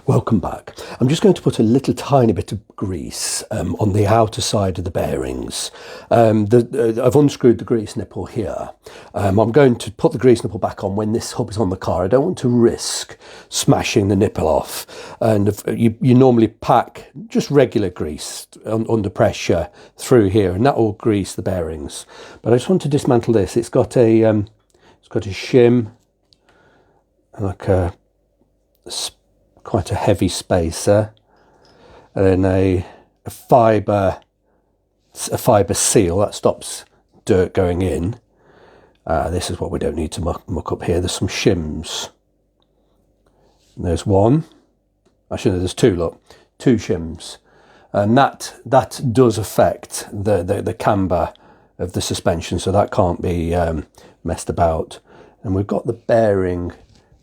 Welcome back. I'm just going to put a little tiny bit of grease on the outer side of the bearings. I've unscrewed the grease nipple here. I'm going to put the grease nipple back on when this hub is on the car. I don't want to risk smashing the nipple off. And you normally pack just regular grease under pressure through here, and that will grease the bearings. But I just want to dismantle this. It's got a shim and like quite a heavy spacer, and then a fibre seal that stops dirt going in. This is what we don't need to muck up here. There's some shims. There's one. Actually, there's two. Look, two shims, and that does affect the camber of the suspension, so that can't be messed about. And we've got the bearing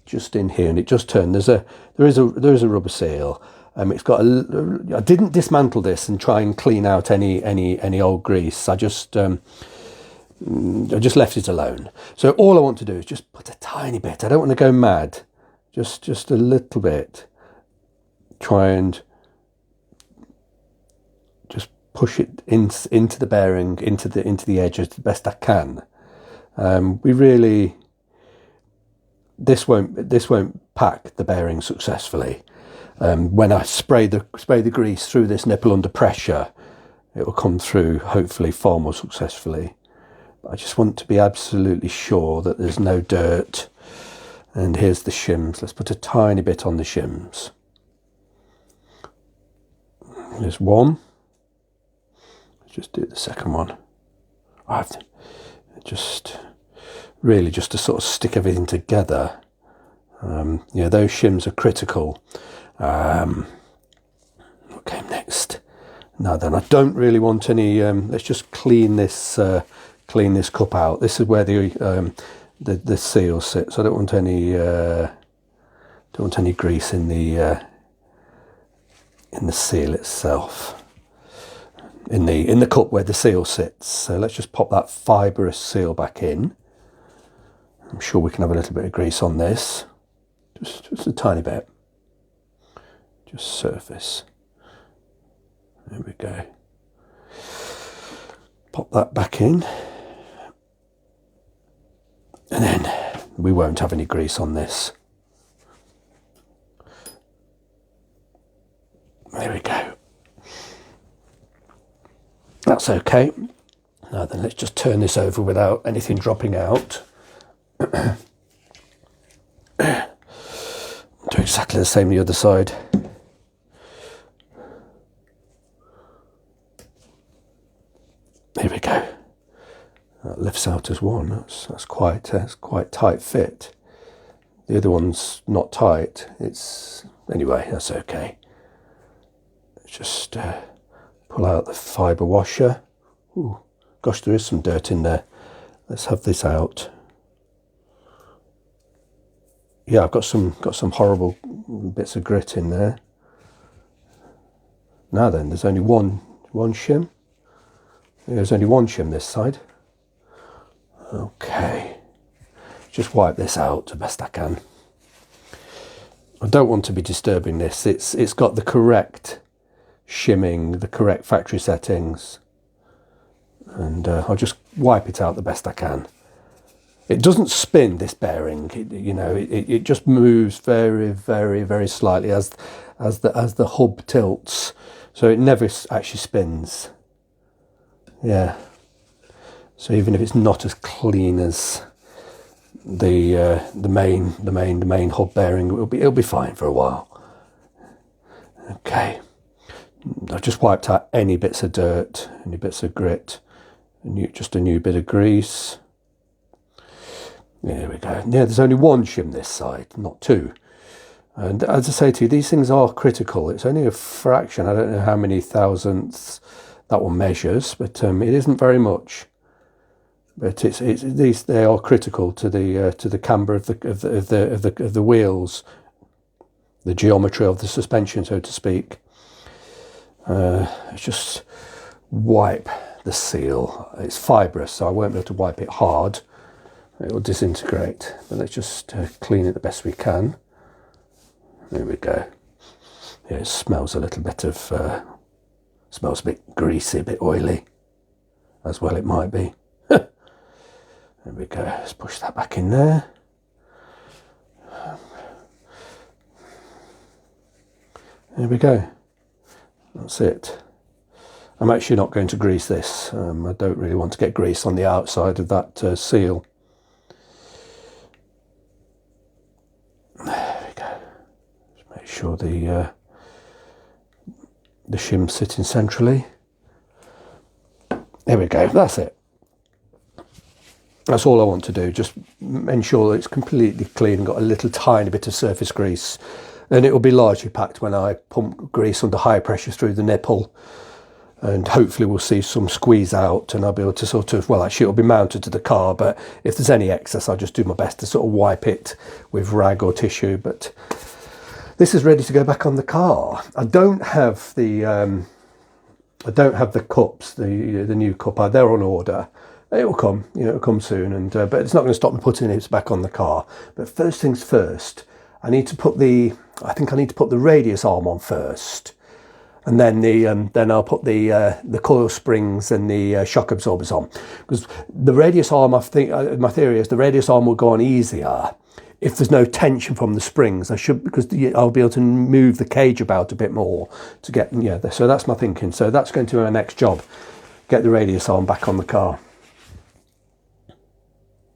just in here, and it just turned. There is a rubber seal. It's got I didn't dismantle this and try and clean out any old grease. I just left it alone. So all I want to do is just put a tiny bit. I don't want to go mad. Just a little bit. Try and just push it into the bearing, into the edge as best I can. This won't pack the bearing successfully. When I spray the grease through this nipple under pressure, it will come through hopefully far more successfully. But I just want to be absolutely sure that there's no dirt. And here's the shims. Let's put a tiny bit on the shims. There's one. Let's just do the second one. I have to really just to sort of stick everything together. Those shims are critical. Okay, next. Now then, I don't really want any. Let's just clean this cup out. This is where the seal sits. I don't want any grease in the seal itself. In the cup where the seal sits. So let's just pop that fibrous seal back in. I'm sure we can have a little bit of grease on this, just a tiny bit, just surface. There we go. Pop that back in, and then we won't have any grease on this. There we go. That's okay. Now then, let's just turn this over without anything dropping out. Do exactly the same the other side. There we go. That lifts out as one. That's quite tight fit. The other one's not tight. Anyway, that's okay. Let's just pull out the fibre washer. Ooh, gosh, there is some dirt in there. Let's have this out. Yeah, I've got some horrible bits of grit in there. Now then, there's only one shim. There's only one shim this side. Okay, just wipe this out the best I can. I don't want to be disturbing this. It's got the correct shimming, the correct factory settings, and I'll just wipe it out the best I can. It doesn't spin, this bearing. It just moves very, very, very slightly as the hub tilts. So it never actually spins. Yeah. So even if it's not as clean as the main hub bearing, it'll be fine for a while. Okay. I've just wiped out any bits of dirt, any bits of grit, just a new bit of grease. There we go. Yeah, there's only one shim this side, not two. And as I say to you, these things are critical. It's only a fraction. I don't know how many thousandths that one measures, but it isn't very much. But they are critical to the camber of the wheels, the geometry of the suspension, so to speak. Just wipe the seal. It's fibrous, so I won't be able to wipe it hard. It will disintegrate, but let's just clean it the best we can. There we go. Yeah, it smells a little bit of, smells a bit greasy, a bit oily, as well it might be. There we go, let's push that back in there. There we go, that's it. I'm actually not going to grease this. I don't really want to get grease on the outside of that seal. There we go. Just make sure the shim's sitting centrally. There we go, that's it. That's all I want to do, just ensure that it's completely clean and got a little tiny bit of surface grease. And it will be largely packed when I pump grease under high pressure through the nipple. And hopefully we'll see some squeeze out and I'll be able to sort of, well, actually it'll be mounted to the car, but if there's any excess, I'll just do my best to sort of wipe it with rag or tissue. But this is ready to go back on the car. I don't have the cups, the new cup. They're on order. It will come, it'll come soon, and but it's not going to stop me putting it back on the car. But first things first, I need to put the radius arm on first, and then then I'll put the coil springs and the shock absorbers on, because the radius arm, I think my theory is the radius arm will go on easier if there's no tension from the springs. Because I'll be able to move the cage about a bit more to get, so that's my thinking. So that's going to be my next job, get the radius arm back on the car.